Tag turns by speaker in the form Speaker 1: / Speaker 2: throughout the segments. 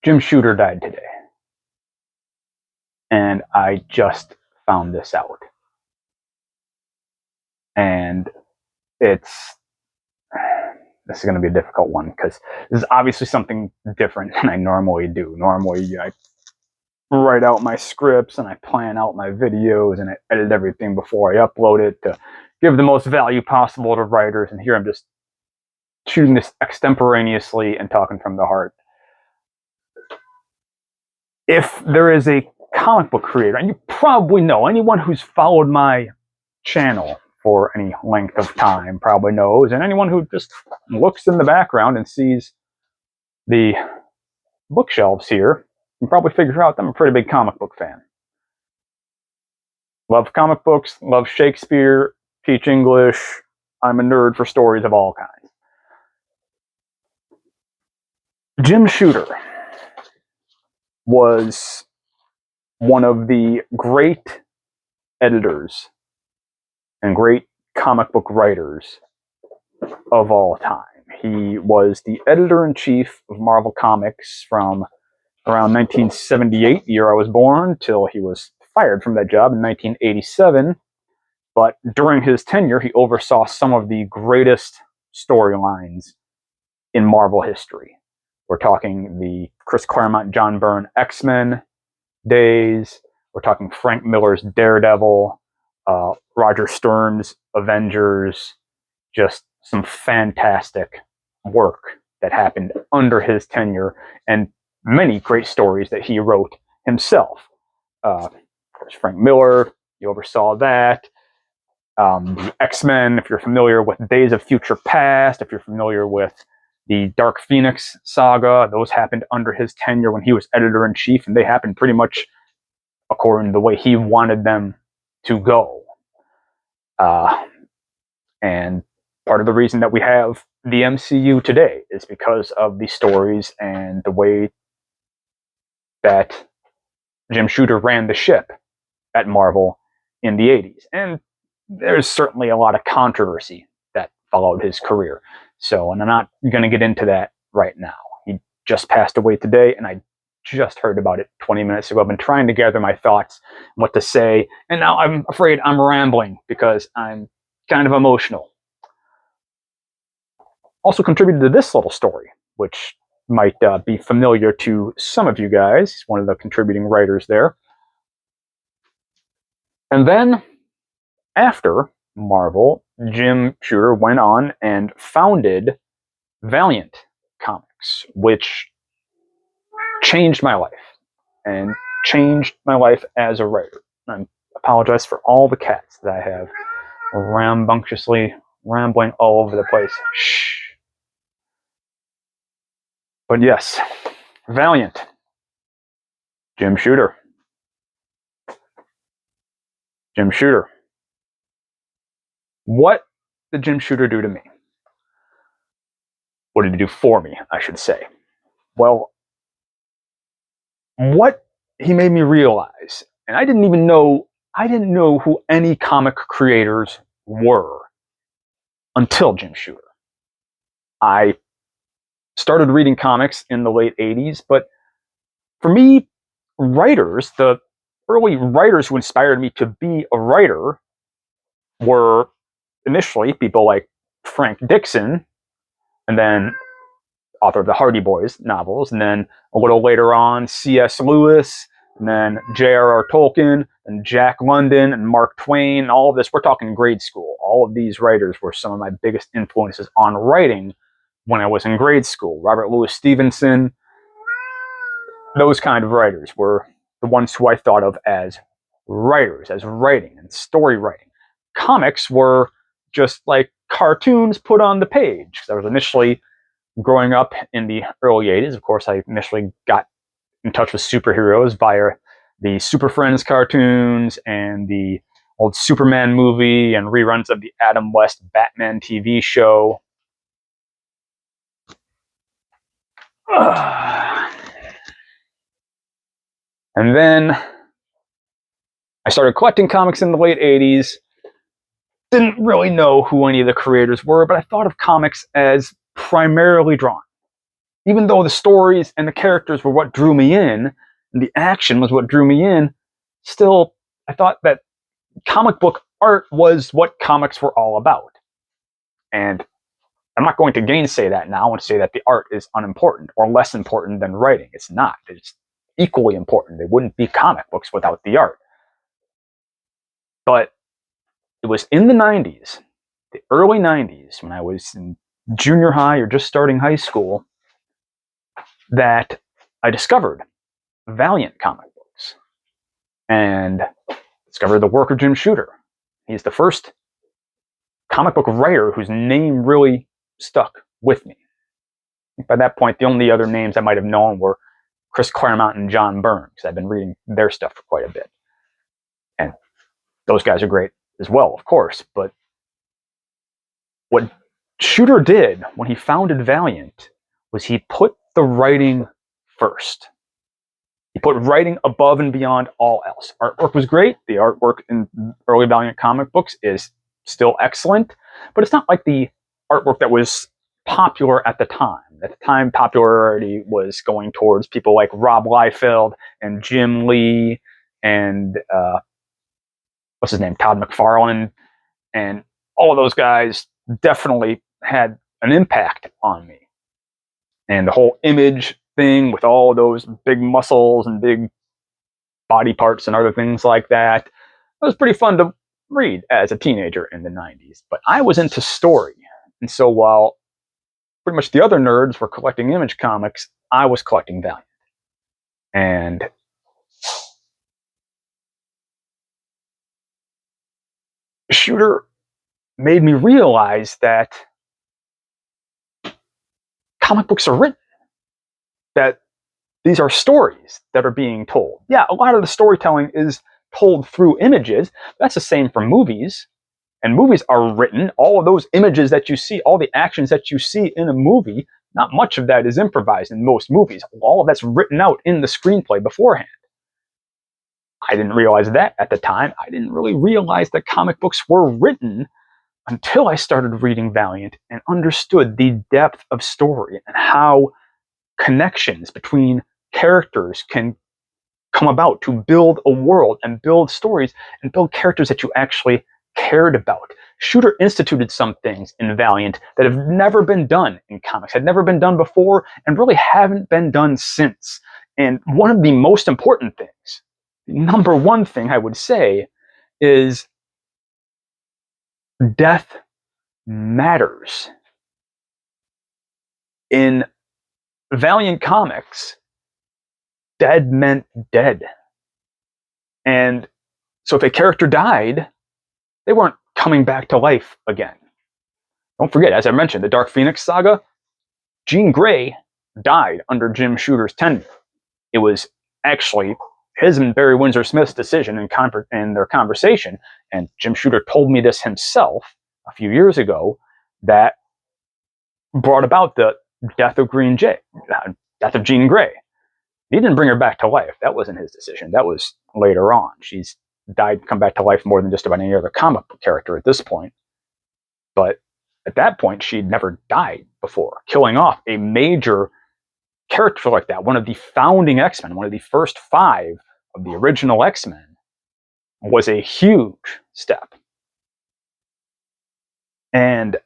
Speaker 1: Jim Shooter died today. And I just found this out. And this is going to be a difficult one because this is obviously something different than I normally do. Normally, I write out my scripts and I plan out my videos and I edit everything before I upload it to give the most value possible to writers. And here I'm just shooting this extemporaneously and talking from the heart. If there is a comic book creator, and you probably know, anyone who's followed my channel for any length of time probably knows, and anyone who just looks in the background and sees the bookshelves here can probably figure out that I'm a pretty big comic book fan. Love comic books, love Shakespeare, teach English. I'm a nerd for stories of all kinds. Jim Shooter was one of the great editors and great comic book writers of all time. He was the editor-in-chief of Marvel Comics from around 1978, the year I was born, till he was fired from that job in 1987. But during his tenure, he oversaw some of the greatest storylines in Marvel history. We're talking the Chris Claremont, John Byrne X-Men days. We're talking Frank Miller's Daredevil, Roger Stern's Avengers, just some fantastic work that happened under his tenure, and many great stories that he wrote himself. Of course, Frank Miller, you oversaw that. The X-Men, if you're familiar with Days of Future Past, if you're familiar with the Dark Phoenix saga, those happened under his tenure when he was editor-in-chief, and they happened pretty much according to the way he wanted them to go. And part of the reason that we have the MCU today is because of the stories and the way that Jim Shooter ran the ship at Marvel in the 80s. And there's certainly a lot of controversy that followed his career. So, and I'm not going to get into that right now. He just passed away today, and I just heard about it 20 minutes ago. I've been trying to gather my thoughts, what to say, and now I'm afraid I'm rambling because I'm kind of emotional. Also contributed to this little story, which might be familiar to some of you guys. He's one of the contributing writers there. And then, after Marvel, Jim Shooter went on and founded Valiant Comics, which changed my life and changed my life as a writer. I apologize for all the cats that I have rambunctiously rambling all over the place. Shh. But yes, Valiant, Jim Shooter. Jim Shooter. What did Jim Shooter do to me? What did he do for me, I should say? Well, what he made me realize, and I didn't know who any comic creators were until Jim Shooter. I started reading comics in the late 80s, but for me, writers, the early writers who inspired me to be a writer were initially people like Frank Dixon, and then author of the Hardy Boys novels, and then a little later on, C.S. Lewis, and then J.R.R. Tolkien, and Jack London, and Mark Twain, all of this. We're talking grade school. All of these writers were some of my biggest influences on writing when I was in grade school. Robert Louis Stevenson, those kind of writers were the ones who I thought of as writers, as writing and story writing. Comics were just like cartoons put on the page. I was initially growing up in the early 80s. Of course, I initially got in touch with superheroes via the Super Friends cartoons and the old Superman movie and reruns of the Adam West Batman TV show. And then I started collecting comics in the late 80s. Didn't really know who any of the creators were, but I thought of comics as primarily drawing. even though the stories and the characters were what drew me in, and the action was what drew me in, still, I thought that comic book art was what comics were all about. And I'm not going to gainsay that now and say that the art is unimportant or less important than writing. It's not. It's equally important. They wouldn't be comic books without the art. But it was in the 90s, the early 90s, when I was in junior high or just starting high school, that I discovered Valiant comic books and discovered the work of Jim Shooter. He's the first comic book writer whose name really stuck with me. By that point, the only other names I might have known were Chris Claremont and John Byrne, because I've been reading their stuff for quite a bit. And those guys are great as well, of course. But what Shooter did when he founded Valiant was he put the writing first. He put writing above and beyond all else. Artwork was great. The artwork in early Valiant comic books is still excellent, but it's not like the artwork that was popular at the time. At the time, popularity was going towards people like Rob Liefeld and Jim Lee and what's his name, Todd McFarlane, and all of those guys definitely had an impact on me. And the whole Image thing with all those big muscles and big body parts and other things like that, it was pretty fun to read as a teenager in the 90s. But I was into story. And so while pretty much the other nerds were collecting Image comics, I was collecting Valiant. And Shooter made me realize that comic books are written, that these are stories that are being told. Yeah, a lot of the storytelling is told through images. That's the same for movies. And movies are written. All of those images that you see, all the actions that you see in a movie, not much of that is improvised in most movies. All of that's written out in the screenplay beforehand. I didn't realize that at the time. I didn't really realize that comic books were written until I started reading Valiant and understood the depth of story and how connections between characters can come about to build a world and build stories and build characters that you actually cared about. Shooter instituted some things in Valiant that have never been done in comics, had never been done before, and really haven't been done since. And one of the most important things, number one thing I would say, is death matters. In Valiant comics, dead meant dead. And so if a character died, they weren't coming back to life again. Don't forget, as I mentioned, the Dark Phoenix saga, Jean Grey died under Jim Shooter's tenure. It was actually his and Barry Windsor Smith's decision in their conversation, and Jim Shooter told me this himself a few years ago, that brought about the death of death of Jean Grey. He didn't bring her back to life. That wasn't his decision. That was later on. She's died, come back to life more than just about any other comic book character at this point. But at that point, she'd never died before. Killing off a major character like that, one of the founding X-Men, one of the first 5 of the original X-Men, was a huge step. And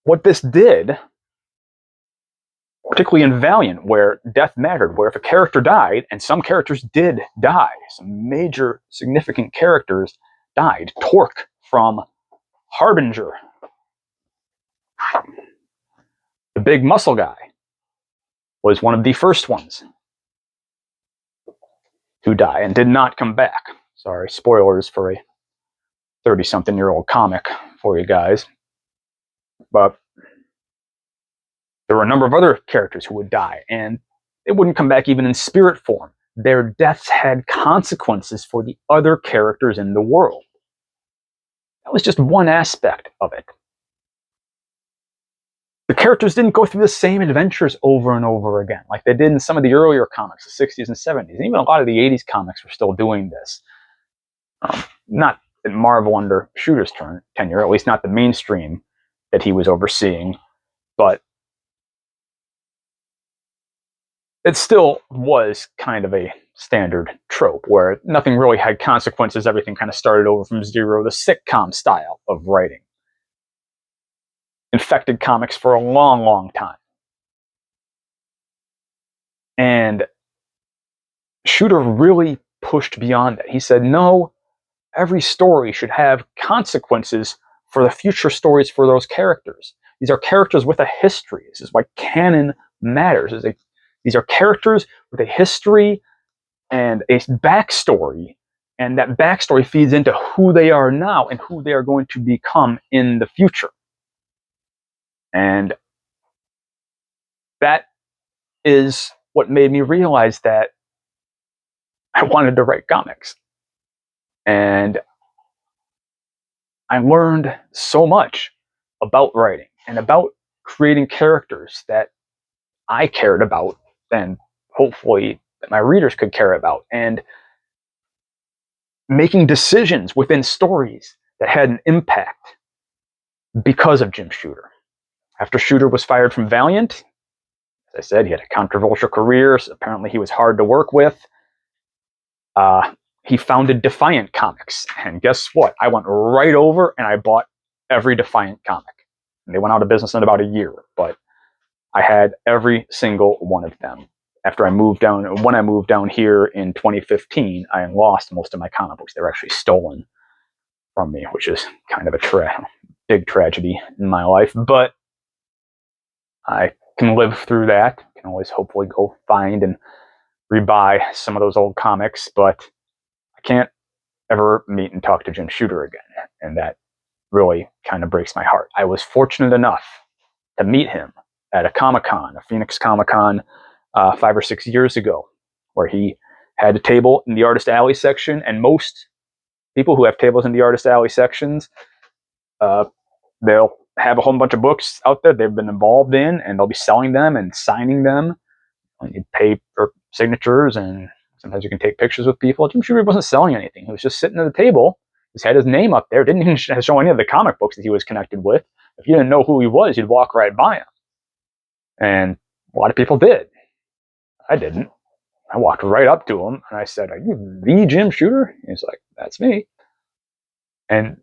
Speaker 1: what this did, particularly in Valiant, where death mattered, where if a character died, and some characters did die, some major significant characters died. Torque from Harbinger, the big muscle guy, was one of the first ones to die and did not come back. Sorry, spoilers for a 30-something-year-old comic for you guys. But there were a number of other characters who would die, and they wouldn't come back even in spirit form. Their deaths had consequences for the other characters in the world. That was just one aspect of it. The characters didn't go through the same adventures over and over again, like they did in some of the earlier comics, the 60s and 70s. And even a lot of the 80s comics were still doing this. Not at Marvel under Shooter's tenure, at least not the mainstream that he was overseeing. But it still was kind of a standard trope where nothing really had consequences. Everything kind of started over from zero, the sitcom style of writing. Infected comics for a long, long time. And Shooter really pushed beyond that. He said, no, every story should have consequences for the future stories for those characters. These are characters with a history. This is why canon matters. These are characters with a history and a backstory, and that backstory feeds into who they are now and who they are going to become in the future. And that is what made me realize that I wanted to write comics. And I learned so much about writing and about creating characters that I cared about and hopefully that my readers could care about, and making decisions within stories that had an impact because of Jim Shooter. After Shooter was fired from Valiant, as I said, he had a controversial career. So apparently he was hard to work with. He founded Defiant Comics. And guess what? I went right over and I bought every Defiant comic. And they went out of business in about a year, but I had every single one of them. When I moved down here in 2015, I lost most of my comic books. They were actually stolen from me, which is kind of a big tragedy in my life. But I can live through that. I can always hopefully go find and rebuy some of those old comics, but I can't ever meet and talk to Jim Shooter again. And that really kind of breaks my heart. I was fortunate enough to meet him at a Comic-Con, a Phoenix Comic-Con, 5 or 6 years ago, where he had a table in the Artist Alley section, and most people who have tables in the Artist Alley sections, they'll have a whole bunch of books out there they've been involved in, and they'll be selling them and signing them. You pay for signatures, and sometimes you can take pictures with people. Jim Shooter wasn't selling anything. He was just sitting at the table. He had his name up there. Didn't even show any of the comic books that he was connected with. If you didn't know who he was, you'd walk right by him. And a lot of people did. I didn't. I walked right up to him and I said, "Are you the Jim Shooter?" He's like, "That's me." And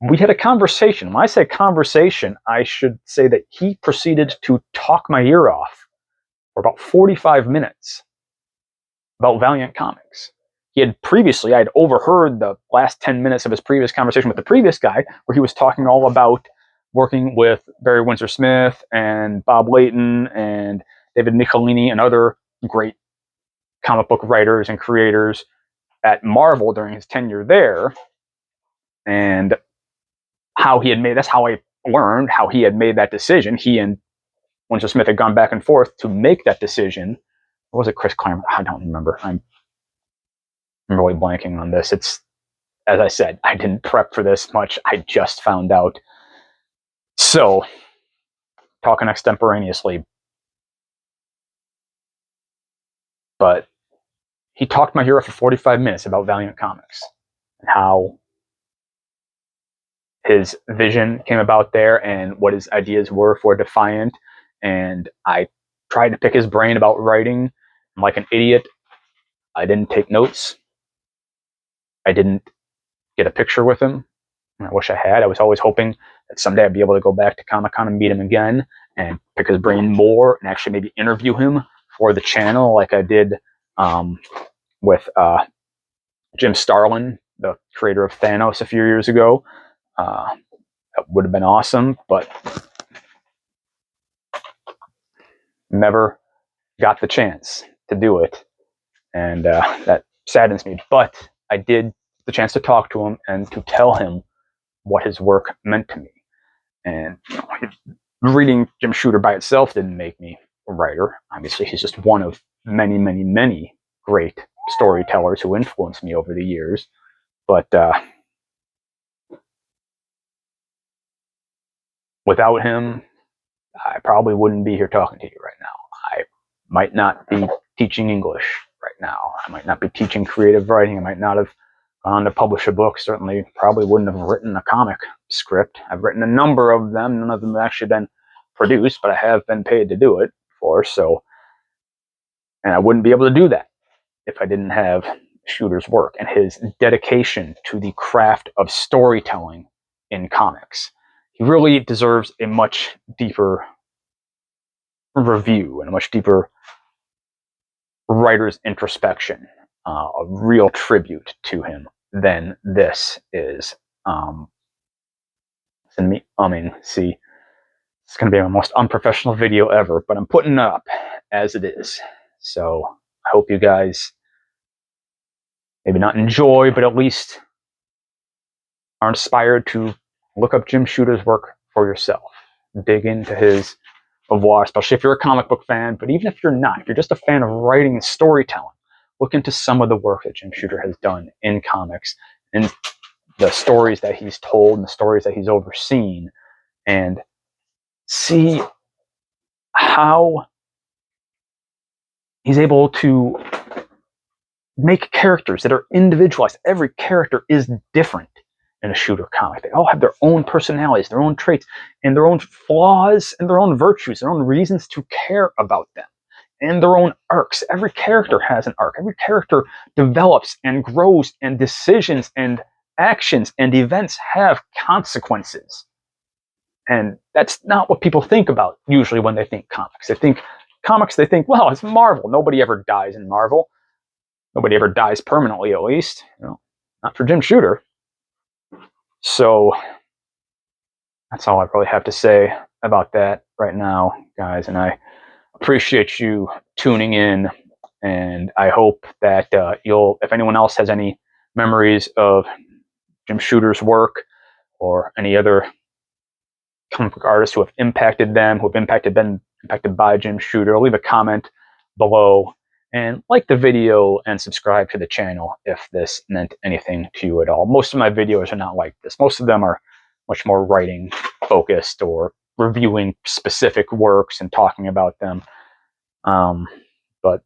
Speaker 1: we had a conversation. When I say conversation, I should say that he proceeded to talk my ear off for about 45 minutes about Valiant Comics. I had overheard the last 10 minutes of his previous conversation with the previous guy, where he was talking all about working with Barry Windsor Smith and Bob Layton and David Michelini and other great comic book writers and creators at Marvel during his tenure there, and that's how I learned how he had made that decision. He and Windsor Smith had gone back and forth to make that decision. Or was it Chris Claremont? I don't remember. I'm really blanking on this. It's, as I said, I didn't prep for this much. I just found out. So, talking extemporaneously. But he talked my hero for 45 minutes about Valiant Comics and how his vision came about there and what his ideas were for Defiant. And I tried to pick his brain about writing. I'm like an idiot. I didn't take notes. I didn't get a picture with him. I wish I had. I was always hoping that someday I'd be able to go back to Comic-Con and meet him again and pick his brain more and actually maybe interview him for the channel like I did with Jim Starlin, the creator of Thanos, a few years ago. That would have been awesome, but never got the chance to do it. And that saddens me. But I did the chance to talk to him and to tell him what his work meant to me. And reading Jim Shooter by itself didn't make me a writer. Obviously, he's just one of many, many, many great storytellers who influenced me over the years. But without him, I probably wouldn't be here talking to you right now. I might not be teaching English right now. I might not be teaching creative writing. I might not have gone to publish a book. Certainly, probably wouldn't have written a comic script. I've written a number of them. None of them have actually been produced, but I have been paid to do it before. So And I wouldn't be able to do that if I didn't have Shooter's work and his dedication to the craft of storytelling in comics. He really deserves a much deeper review and a much deeper writer's introspection, a real tribute to him than this is. See, it's going to be my most unprofessional video ever, but I'm putting it up as it is. So I hope you guys maybe not enjoy, but at least are inspired to look up Jim Shooter's work for yourself. Dig into his oeuvre, especially if you're a comic book fan, but even if you're not, if you're just a fan of writing and storytelling, look into some of the work that Jim Shooter has done in comics and the stories that he's told and the stories that he's overseen, and see how he's able to make characters that are individualized. Every character is different in a Shooter comic. They all have their own personalities, their own traits, and their own flaws and their own virtues, their own reasons to care about them, and their own arcs. Every character has an arc. Every character develops and grows, and decisions and actions and events have consequences. And that's not what people think about usually when they think comics. They think, well, it's Marvel. Nobody ever dies in Marvel. Nobody ever dies permanently, at least. Not for Jim Shooter. So that's all I really have to say about that right now, guys. And I appreciate you tuning in. And I hope that if anyone else has any memories of Jim Shooter's work or any other comic book artists who have impacted them, who have been impacted by Jim Shooter, leave a comment below and like the video and subscribe to the channel if this meant anything to you at all. Most of my videos are not like this. Most of them are much more writing focused or reviewing specific works and talking about them. But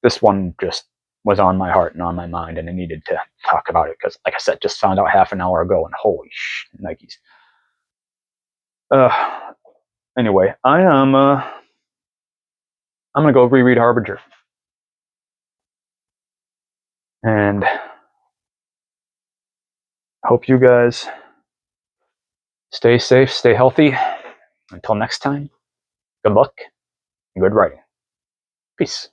Speaker 1: this one just was on my heart and on my mind, and I needed to talk about it because, like I said, just found out half an hour ago, and holy Nikes. Anyway, I'm gonna go reread Harbinger, and I hope you guys stay safe, stay healthy. Until next time, good luck and good writing. Peace.